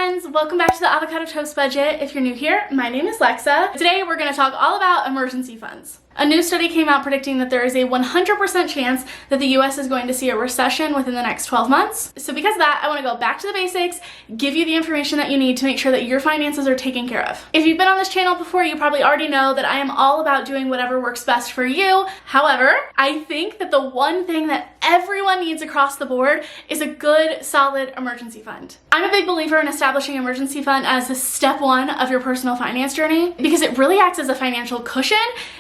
friends, welcome back to the Avocado Toast Budget. If you're new here, my name is Lexa. Today we're going to talk all about emergency funds. A new study came out predicting that there is a 100% chance that the US is going to see a recession within the next 12 months. So because of that, I want to go back to the basics, give you the information that you need to make sure that your finances are taken care of. If you've been on this channel before, you probably already know that I am all about doing whatever works best for you. However, I think that the one thing that everyone needs across the board is a good, solid emergency fund. I'm a big believer in establishing an emergency fund as a step one of your personal finance journey because it really acts as a financial cushion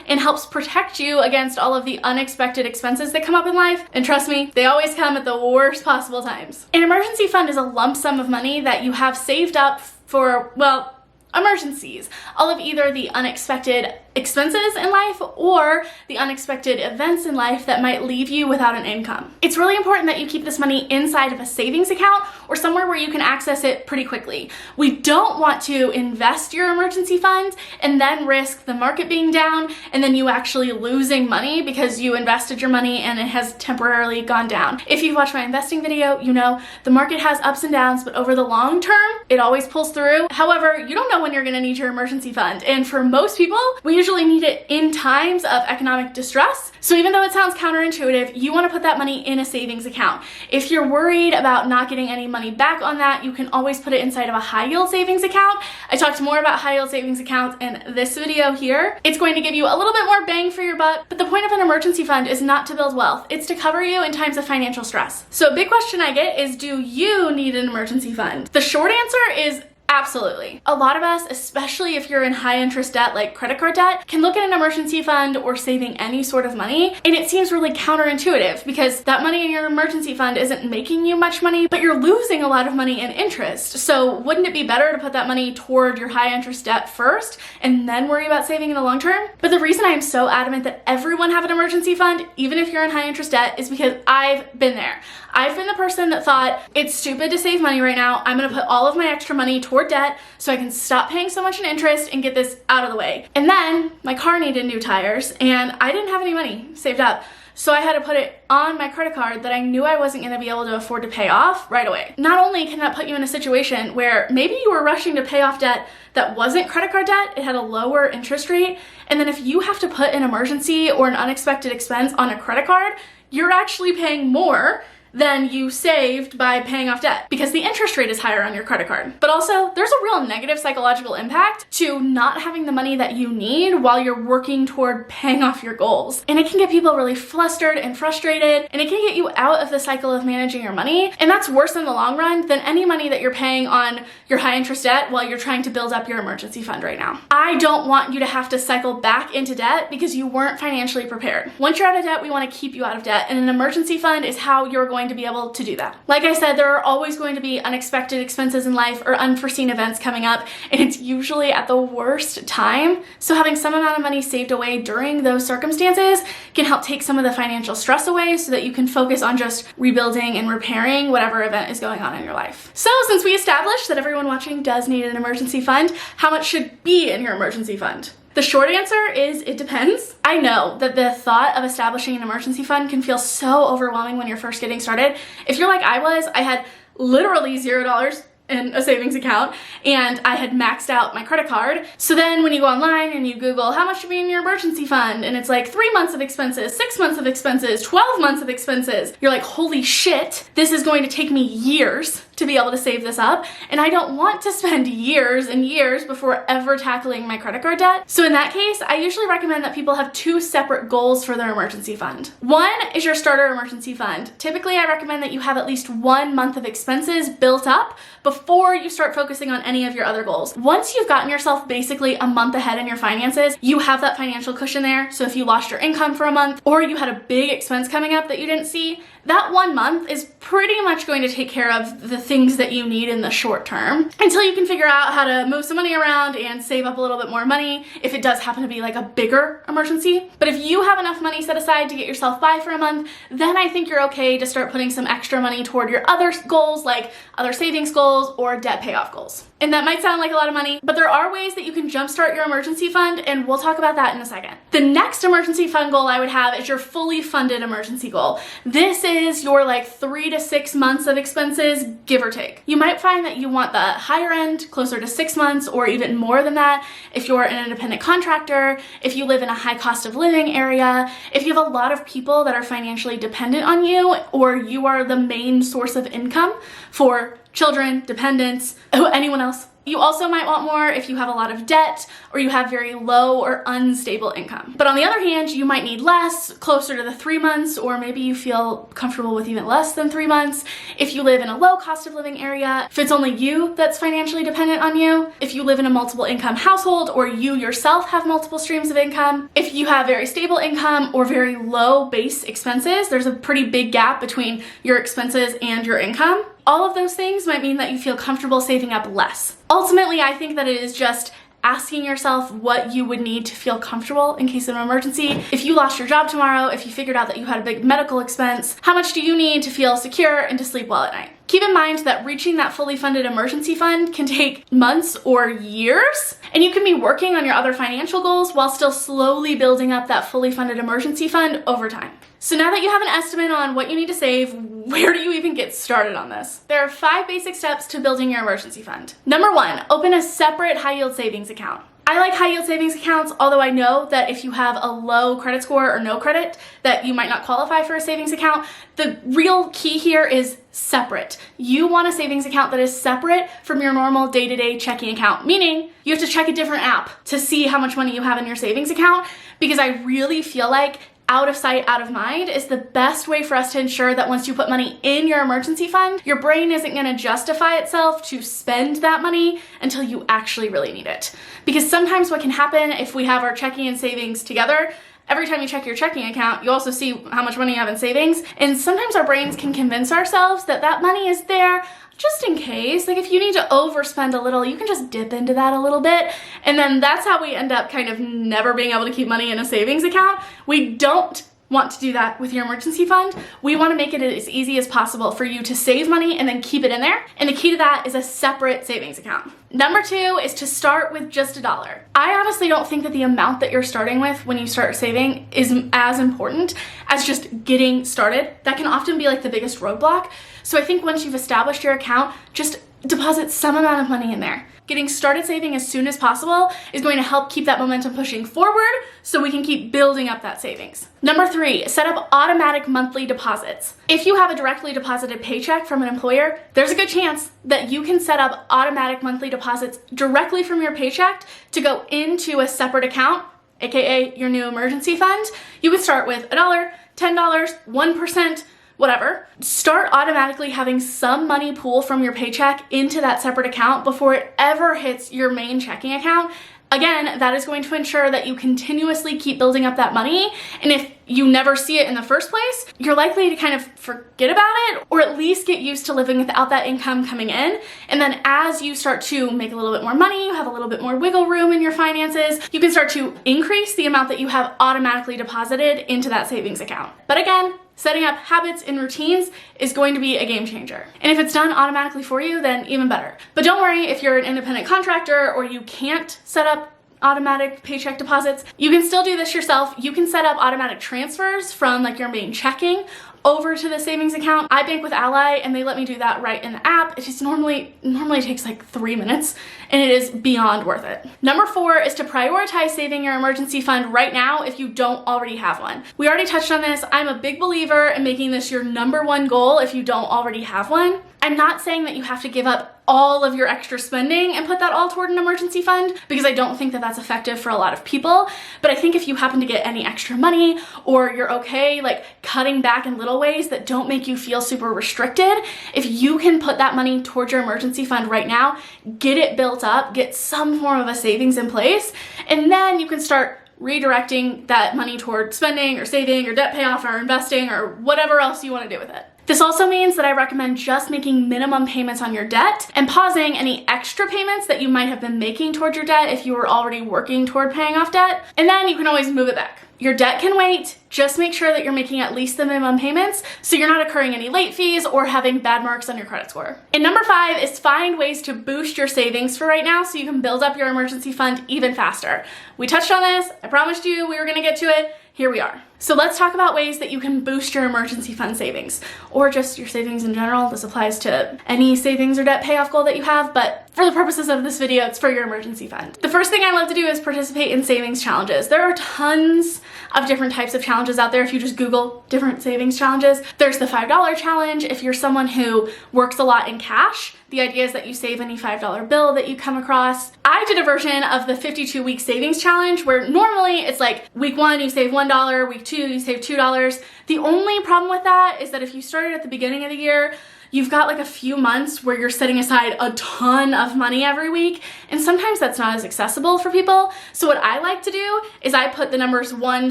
and helps protect you against all of the unexpected expenses that come up in life. And trust me, they always come at the worst possible times. An emergency fund is a lump sum of money that you have saved up for, well, emergencies. All of either the unexpected expenses in life or the unexpected events in life that might leave you without an income. It's really important that you keep this money inside of a savings account or somewhere where you can access it pretty quickly. We don't want to invest your emergency funds and then risk the market being down and then you actually losing money because you invested your money and it has temporarily gone down. If you've watched my investing video, you know the market has ups and downs, but over the long term, it always pulls through. However, you don't know when you're gonna need your emergency fund. And for most people, we usually need it in times of economic distress. So even though it sounds counterintuitive, you want to put that money in a savings account. If you're worried about not getting any money back on that, you can always put it inside of a high yield savings account. I talked more about high yield savings accounts in this video here. It's going to give you a little bit more bang for your buck, but the point of an emergency fund is not to build wealth. It's to cover you in times of financial stress. So a big question I get is, do you need an emergency fund? The short answer is absolutely. A lot of us, especially if you're in high interest debt like credit card debt, can look at an emergency fund or saving any sort of money and it seems really counterintuitive because that money in your emergency fund isn't making you much money, but you're losing a lot of money in interest. So wouldn't it be better to put that money toward your high interest debt first and then worry about saving in the long term? But the reason I am so adamant that everyone have an emergency fund, even if you're in high interest debt, is because I've been there. I've been the person that thought it's stupid to save money right now. I'm gonna put all of my extra money toward debt so I can stop paying so much in interest and get this out of the way. And then my car needed new tires and I didn't have any money saved up. So I had to put it on my credit card that I knew I wasn't gonna be able to afford to pay off right away. Not only can that put you in a situation where maybe you were rushing to pay off debt that wasn't credit card debt, it had a lower interest rate, and then if you have to put an emergency or an unexpected expense on a credit card, you're actually paying more than you saved by paying off debt because the interest rate is higher on your credit card. But also, there's a real negative psychological impact to not having the money that you need while you're working toward paying off your goals. And it can get people really flustered and frustrated, and it can get you out of the cycle of managing your money. And that's worse in the long run than any money that you're paying on your high interest debt while you're trying to build up your emergency fund right now. I don't want you to have to cycle back into debt because you weren't financially prepared. Once you're out of debt, we want to keep you out of debt, and an emergency fund is how you're going to be able to do that. Like I said, there are always going to be unexpected expenses in life or unforeseen events coming up, and it's usually at the worst time. So having some amount of money saved away during those circumstances can help take some of the financial stress away so that you can focus on just rebuilding and repairing whatever event is going on in your life. So since we established that everyone watching does need an emergency fund, how much should be in your emergency fund? The short answer is it depends. I know that the thought of establishing an emergency fund can feel so overwhelming when you're first getting started. If you're like I was, I had literally $0 in a savings account and I had maxed out my credit card. So then when you go online and you Google how much should be in your emergency fund, and it's like 3 months of expenses, 6 months of expenses, 12 months of expenses, you're like, holy shit, this is going to take me years to be able to save this up, and I don't want to spend years and years before ever tackling my credit card debt. So in that case, I usually recommend that people have two separate goals for their emergency fund. One is your starter emergency fund. Typically, I recommend that you have at least 1 month of expenses built up before you start focusing on any of your other goals. Once you've gotten yourself basically a month ahead in your finances, you have that financial cushion there. So if you lost your income for a month or you had a big expense coming up that you didn't see, that 1 month is pretty much going to take care of the things that you need in the short term until you can figure out how to move some money around and save up a little bit more money if it does happen to be like a bigger emergency. But if you have enough money set aside to get yourself by for a month, then I think you're okay to start putting some extra money toward your other goals, like other savings goals or debt payoff goals. And that might sound like a lot of money, but there are ways that you can jumpstart your emergency fund, and we'll talk about that in a second. The next emergency fund goal I would have is your fully funded emergency goal. This versus your like 3 to 6 months of expenses, give or take. You might find that you want the higher end, closer to 6 months or even more than that if you're an independent contractor, if you live in a high cost of living area, if you have a lot of people that are financially dependent on you, or you are the main source of income for children, dependents, anyone else. You also might want more if you have a lot of debt or you have very low or unstable income. But on the other hand, you might need less, closer to the 3 months, or maybe you feel comfortable with even less than 3 months. If you live in a low cost of living area, if it's only you that's financially dependent on you, if you live in a multiple income household or you yourself have multiple streams of income, if you have very stable income or very low base expenses, there's a pretty big gap between your expenses and your income. All of those things might mean that you feel comfortable saving up less. Ultimately, I think that it is just asking yourself what you would need to feel comfortable in case of an emergency. If you lost your job tomorrow, if you figured out that you had a big medical expense, how much do you need to feel secure and to sleep well at night? Keep in mind that reaching that fully funded emergency fund can take months or years, and you can be working on your other financial goals while still slowly building up that fully funded emergency fund over time. So now that you have an estimate on what you need to save, where do you even get started on this? There are 5 basic steps to building your emergency fund. Number 1, open a separate high yield savings account. I like high yield savings accounts, although I know that if you have a low credit score or no credit, that you might not qualify for a savings account. The real key here is separate. You want a savings account that is separate from your normal day-to-day checking account, meaning you have to check a different app to see how much money you have in your savings account, because I really feel like out of sight, out of mind is the best way for us to ensure that once you put money in your emergency fund, your brain isn't going to justify itself to spend that money until you actually really need it. Because sometimes what can happen if we have our checking and savings together, every time you check your checking account, you also see how much money you have in savings. And sometimes our brains can convince ourselves that that money is there just in case. Like if you need to overspend a little, you can just dip into that a little bit. And then that's how we end up kind of never being able to keep money in a savings account. We don't want to do that with your emergency fund. We want to make it as easy as possible for you to save money and then keep it in there. And the key to that is a separate savings account. Number 2 is to start with just $1. I honestly don't think that the amount that you're starting with when you start saving is as important as just getting started. That can often be like the biggest roadblock. So I think once you've established your account, just deposit some amount of money in there. Getting started saving as soon as possible is going to help keep that momentum pushing forward so we can keep building up that savings. Number 3, set up automatic monthly deposits. If you have a directly deposited paycheck from an employer, there's a good chance that you can set up automatic monthly deposits directly from your paycheck to go into a separate account, aka your new emergency fund. You can start with $1, $10, 1%, whatever. Start automatically having some money pool from your paycheck into that separate account before it ever hits your main checking account. Again, that is going to ensure that you continuously keep building up that money. And if you never see it in the first place, you're likely to kind of forget about it, or at least get used to living without that income coming in. And then as you start to make a little bit more money, you have a little bit more wiggle room in your finances, you can start to increase the amount that you have automatically deposited into that savings account. But again, setting up habits and routines is going to be a game changer. And if it's done automatically for you, then even better. But don't worry if you're an independent contractor or you can't set up automatic paycheck deposits. You can still do this yourself. You can set up automatic transfers from like your main checking over to the savings account. I bank with Ally and they let me do that right in the app. It just normally takes like 3 minutes and it is beyond worth it. Number 4 is to prioritize saving your emergency fund right now if you don't already have one. We already touched on this. I'm a big believer in making this your number 1 goal if you don't already have one. I'm not saying that you have to give up all of your extra spending and put that all toward an emergency fund, because I don't think that that's effective for a lot of people. But I think if you happen to get any extra money, or you're okay like cutting back in little ways that don't make you feel super restricted, if you can put that money towards your emergency fund right now, get it built up, get some form of a savings in place, and then you can start redirecting that money toward spending or saving or debt payoff or investing or whatever else you want to do with it. This also means that I recommend just making minimum payments on your debt and pausing any extra payments that you might have been making toward your debt if you were already working toward paying off debt, and then you can always move it back. Your debt can wait. Just make sure that you're making at least the minimum payments so you're not incurring any late fees or having bad marks on your credit score. And number 5 is find ways to boost your savings for right now so you can build up your emergency fund even faster. We touched on this. I promised you we were gonna get to it. Here we are. So let's talk about ways that you can boost your emergency fund savings, or just your savings in general. This applies to any savings or debt payoff goal that you have, but for the purposes of this video, it's for your emergency fund. The first thing I love to do is participate in savings challenges. There are tons of different types of challenges out there if you just Google different savings challenges. There's the $5 challenge. If you're someone who works a lot in cash, the idea is that you save any $5 bill that you come across. I did a version of the 52-week savings challenge where normally it's like week 1 you save $1, week 2 you save $2. The only problem with that is that if you started at the beginning of the year, you've got like a few months where you're setting aside a ton of money every week, and sometimes that's not as accessible for people. So what I like to do is I put the numbers 1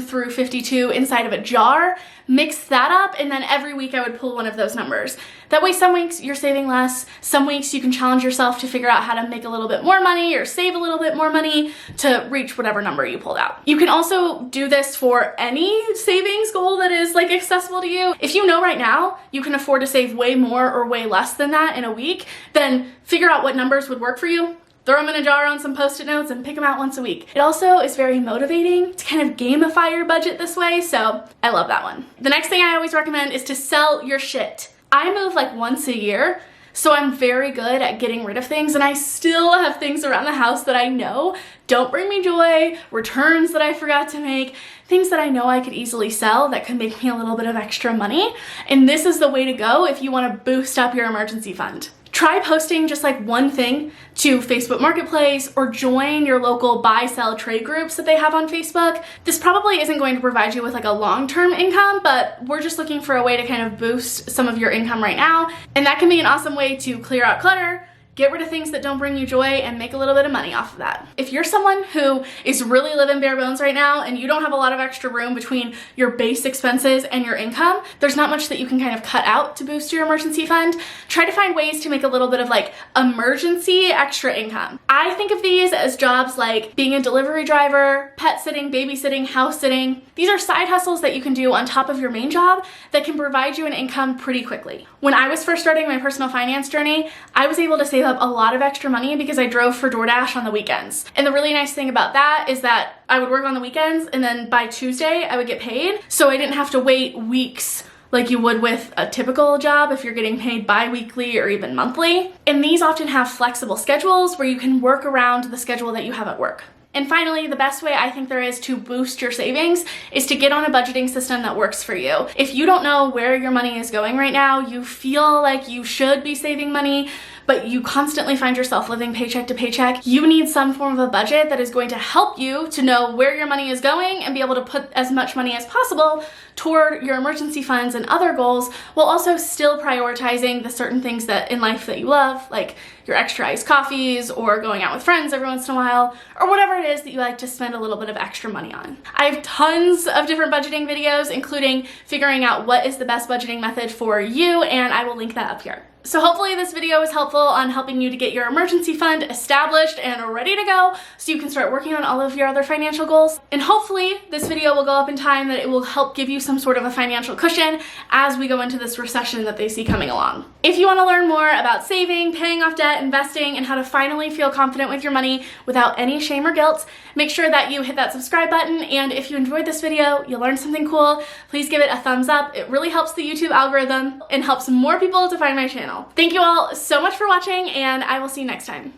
through 52 inside of a jar, mix that up, and then every week I would pull one of those numbers. That way some weeks you're saving less, some weeks you can challenge yourself to figure out how to make a little bit more money or save a little bit more money to reach whatever number you pulled out. You can also do this for any savings goal that is like accessible to you. If you know right now you can afford to save way more or way less than that in a week, then figure out what numbers would work for you. Throw them in a jar on some Post-it notes and pick them out once a week. It also is very motivating to kind of gamify your budget this way, so I love that one. The next thing I always recommend is to sell your shit. I move like once a year, so I'm very good at getting rid of things, and I still have things around the house that I know don't bring me joy, returns that I forgot to make, things that I know I could easily sell that could make me a little bit of extra money, and this is the way to go if you want to boost up your emergency fund. Try posting just like one thing to Facebook Marketplace or join your local buy, sell, trade groups that they have on Facebook. This probably isn't going to provide you with like a long-term income, but we're just looking for a way to kind of boost some of your income right now. And that can be an awesome way to clear out clutter, get rid of things that don't bring you joy, and make a little bit of money off of that. If you're someone who is really living bare bones right now and you don't have a lot of extra room between your base expenses and your income, there's not much that you can kind of cut out to boost your emergency fund. Try to find ways to make a little bit of like emergency extra income. I think of these as jobs like being a delivery driver, pet sitting, babysitting, house sitting. These are side hustles that you can do on top of your main job that can provide you an income pretty quickly. When I was first starting my personal finance journey, I was able to save up a lot of extra money because I drove for DoorDash on the weekends. And the really nice thing about that is that I would work on the weekends and then by Tuesday I would get paid. So I didn't have to wait weeks like you would with a typical job if you're getting paid bi-weekly or even monthly. And these often have flexible schedules where you can work around the schedule that you have at work. And finally, the best way I think there is to boost your savings is to get on a budgeting system that works for you. If you don't know where your money is going right now, you feel like you should be saving money, but you constantly find yourself living paycheck to paycheck, you need some form of a budget that is going to help you to know where your money is going and be able to put as much money as possible toward your emergency funds and other goals, while also still prioritizing the certain things that in life that you love, like your extra iced coffees or going out with friends every once in a while, or whatever it is that you like to spend a little bit of extra money on. I have tons of different budgeting videos, including figuring out what is the best budgeting method for you, and I will link that up here. So hopefully this video was helpful on helping you to get your emergency fund established and ready to go so you can start working on all of your other financial goals. And hopefully this video will go up in time that it will help give you some sort of a financial cushion as we go into this recession that they see coming along. If you want to learn more about saving, paying off debt, investing, and how to finally feel confident with your money without any shame or guilt, make sure that you hit that subscribe button. And if you enjoyed this video, you learned something cool, please give it a thumbs up. It really helps the YouTube algorithm and helps more people to find my channel. Thank you all so much for watching, and I will see you next time.